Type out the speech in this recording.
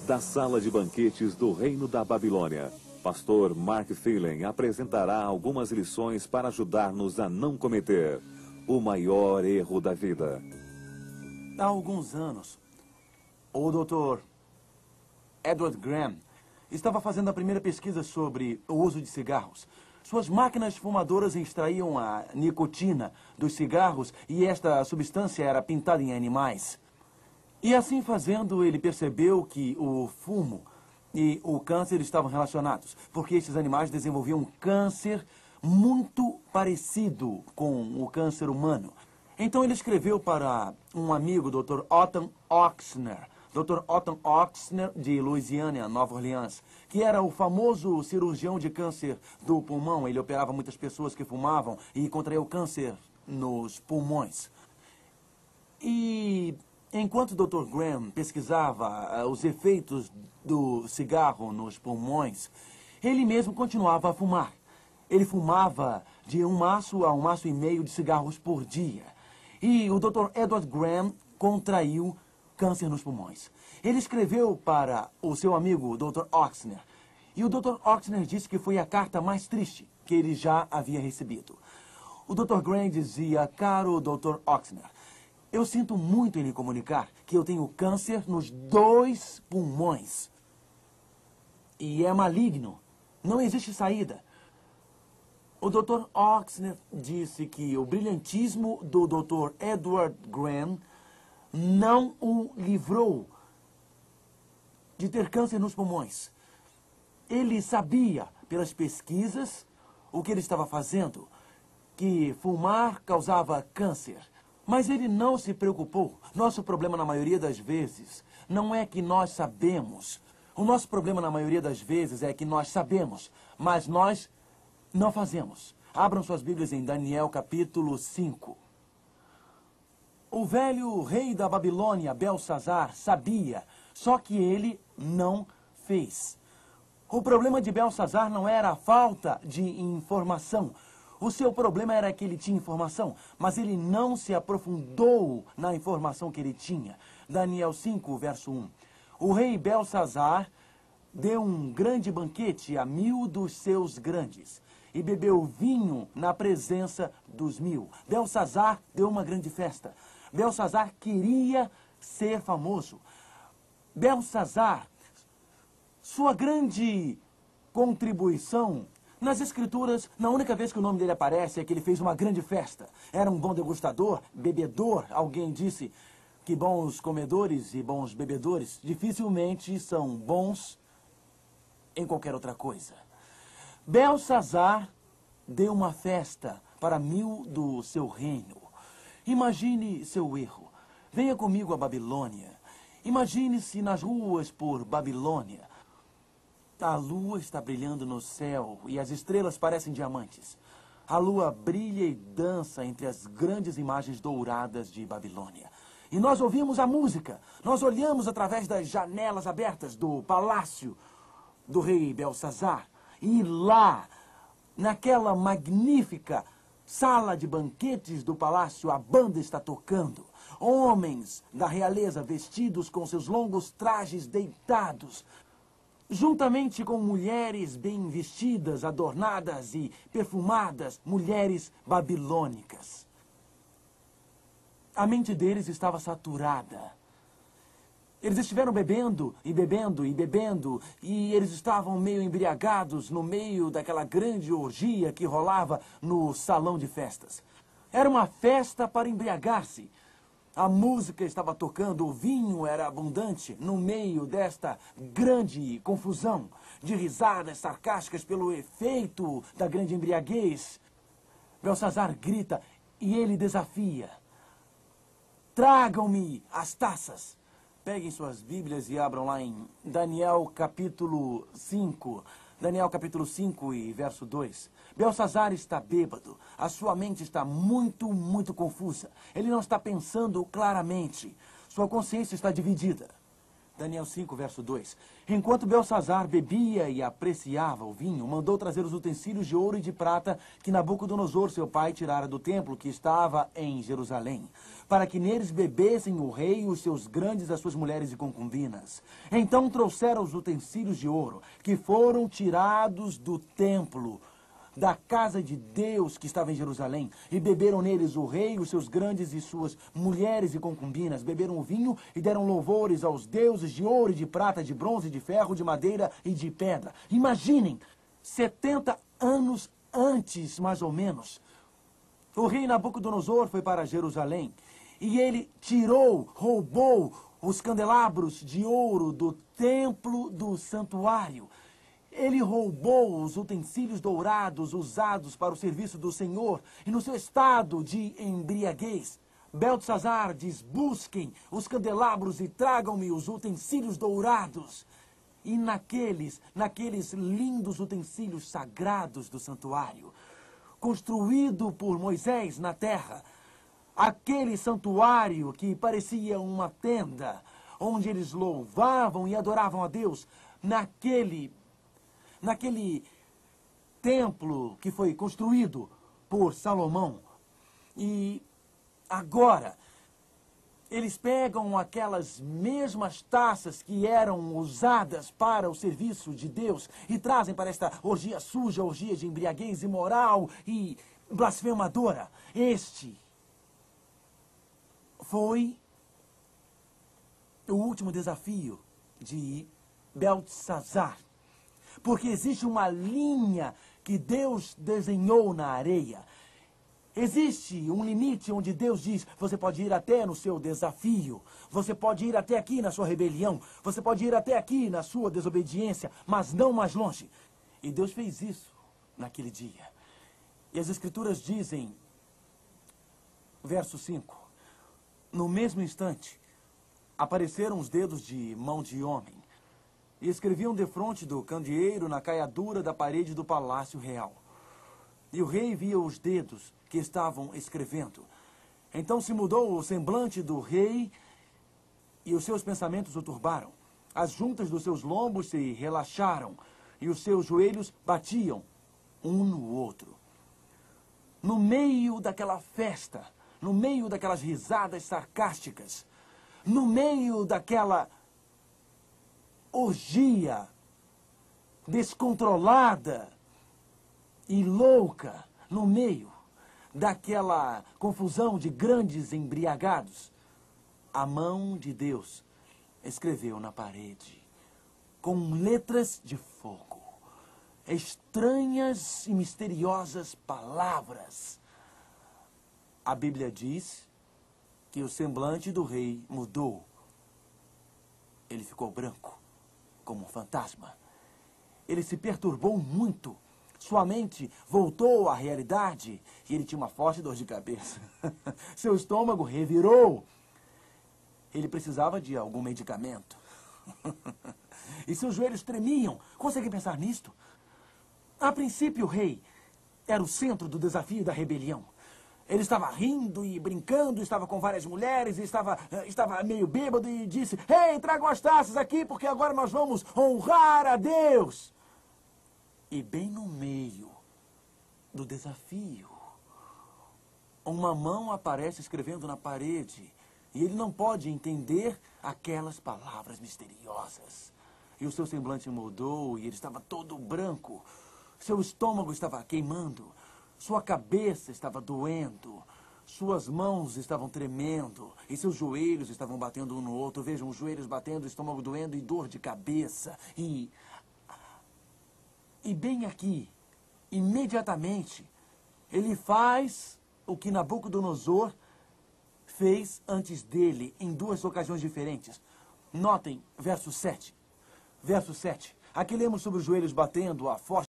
Da sala de banquetes do Reino da Babilônia, pastor Mark Phelan apresentará algumas lições para ajudar-nos a não cometer o maior erro da vida. Há alguns anos, o Dr. Edward Graham estava fazendo a primeira pesquisa sobre o uso de cigarros. Suas máquinas fumadoras extraíam a nicotina dos cigarros e esta substância era pintada em animais. E assim fazendo, ele percebeu que o fumo e o câncer estavam relacionados, porque estes animais desenvolviam um câncer muito parecido com o câncer humano. Então ele escreveu para um amigo, Dr. Otton Oxner, Dr. Otton Oxner, de Louisiana, Nova Orleans, que era o famoso cirurgião de câncer do pulmão. Ele operava muitas pessoas que fumavam e contraiu câncer nos pulmões. E enquanto o Dr. Graham pesquisava os efeitos do cigarro nos pulmões, ele mesmo continuava a fumar. Ele fumava de 1 maço a 1,5 maços de cigarros por dia. E o Dr. Edward Graham contraiu câncer nos pulmões. Ele escreveu para o seu amigo, Dr. Oxner. E o Dr. Oxner disse que foi a carta mais triste que ele já havia recebido. O Dr. Graham dizia: caro Dr. Oxner, eu sinto muito em lhe comunicar que eu tenho câncer nos 2 pulmões. E é maligno. Não existe saída. O Dr. Oxner disse que o brilhantismo do Dr. Edward Graham não o livrou de ter câncer nos pulmões. Ele sabia, pelas pesquisas, o que ele estava fazendo, que fumar causava câncer. Mas ele não se preocupou. Nosso problema, na maioria das vezes, não é que nós sabemos. O nosso problema, na maioria das vezes, é que nós sabemos, mas nós não fazemos. Abram suas Bíblias em Daniel, capítulo 5. O velho rei da Babilônia, Belsazar, sabia, só que ele não fez. O problema de Belsazar não era a falta de informação. O seu problema era que ele tinha informação, mas ele não se aprofundou na informação que ele tinha. Daniel 5, verso 1. O rei Belsazar deu um grande banquete a 1000 dos seus grandes e bebeu vinho na presença dos 1000. Belsazar deu uma grande festa. Belsazar queria ser famoso. Belsazar, sua grande contribuição nas Escrituras, na única vez que o nome dele aparece é que ele fez uma grande festa. Era um bom degustador, bebedor. Alguém disse que bons comedores e bons bebedores dificilmente são bons em qualquer outra coisa. Belsazar deu uma festa para 1000 do seu reino. Imagine seu erro. Venha comigo a Babilônia. Imagine-se nas ruas por Babilônia. A lua está brilhando no céu e as estrelas parecem diamantes. A lua brilha e dança entre as grandes imagens douradas de Babilônia. E nós ouvimos a música. Nós olhamos através das janelas abertas do palácio do rei Belsazar. E lá, naquela magnífica sala de banquetes do palácio, a banda está tocando. Homens da realeza vestidos com seus longos trajes deitados, juntamente com mulheres bem vestidas, adornadas e perfumadas, mulheres babilônicas. A mente deles estava saturada. Eles estiveram bebendo e bebendo e bebendo, e eles estavam meio embriagados no meio daquela grande orgia que rolava no salão de festas. Era uma festa para embriagar-se. A música estava tocando, o vinho era abundante no meio desta grande confusão de risadas sarcásticas pelo efeito da grande embriaguez. Belsazar grita e ele desafia: tragam-me as taças. Peguem suas Bíblias e abram lá em Daniel capítulo 5. Daniel capítulo 5 e verso 2. Belsazar está bêbado. A sua mente está muito confusa. Ele não está pensando claramente. Sua consciência está dividida. Daniel 5, verso 2. Enquanto Belsazar bebia e apreciava o vinho, mandou trazer os utensílios de ouro e de prata que Nabucodonosor, seu pai, tirara do templo que estava em Jerusalém, para que neles bebessem o rei, os seus grandes, as suas mulheres e concubinas. Então trouxeram os utensílios de ouro, que foram tirados do templo, da casa de Deus que estava em Jerusalém, e beberam neles o rei, os seus grandes e suas mulheres e concubinas, beberam o vinho e deram louvores aos deuses de ouro e de prata, de bronze, de ferro, de madeira e de pedra. Imaginem, 70 anos antes, mais ou menos, o rei Nabucodonosor foi para Jerusalém e ele roubou os candelabros de ouro do templo do santuário. Ele roubou os utensílios dourados usados para o serviço do Senhor e no seu estado de embriaguez, Beltesazar diz, busquem os candelabros e tragam-me os utensílios dourados. E naqueles lindos utensílios sagrados do santuário, construído por Moisés na terra, aquele santuário que parecia uma tenda, onde eles louvavam e adoravam a Deus, naquele templo que foi construído por Salomão. E agora, eles pegam aquelas mesmas taças que eram usadas para o serviço de Deus e trazem para esta orgia suja, orgia de embriaguez imoral e blasfemadora. Este foi o último desafio de Beltesazar. Porque existe uma linha que Deus desenhou na areia. Existe um limite onde Deus diz, você pode ir até no seu desafio, você pode ir até aqui na sua rebelião, você pode ir até aqui na sua desobediência, mas não mais longe. E Deus fez isso naquele dia. E as Escrituras dizem, verso 5, no mesmo instante, apareceram os dedos de mão de homem, e escreviam defronte do candeeiro na caiadura da parede do palácio real. E o rei via os dedos que estavam escrevendo. Então se mudou o semblante do rei e os seus pensamentos o turbaram. As juntas dos seus lombos se relaxaram e os seus joelhos batiam um no outro. No meio daquela festa, no meio daquelas risadas sarcásticas, no meio daquela orgia descontrolada e louca, no meio daquela confusão de grandes embriagados, a mão de Deus escreveu na parede, com letras de fogo, estranhas e misteriosas palavras. A Bíblia diz que o semblante do rei mudou. Ele ficou branco, como um fantasma. Ele se perturbou muito. Sua mente voltou à realidade e ele tinha uma forte dor de cabeça. Seu estômago revirou. Ele precisava de algum medicamento. E seus joelhos tremiam. Consegue pensar nisto? A princípio, o rei era o centro do desafio da rebelião. Ele estava rindo e brincando, estava com várias mulheres, estava meio bêbado e disse, ei, tragam as taças aqui porque agora nós vamos honrar a Deus. E bem no meio do desafio, uma mão aparece escrevendo na parede e ele não pode entender aquelas palavras misteriosas. E o seu semblante mudou e ele estava todo branco, seu estômago estava queimando. Sua cabeça estava doendo, suas mãos estavam tremendo e seus joelhos estavam batendo um no outro. Vejam, os joelhos batendo, o estômago doendo e dor de cabeça. E bem aqui, imediatamente, ele faz o que Nabucodonosor fez antes dele em duas ocasiões diferentes. Notem, verso 7. Verso 7. Aqui lemos sobre os joelhos batendo, a forte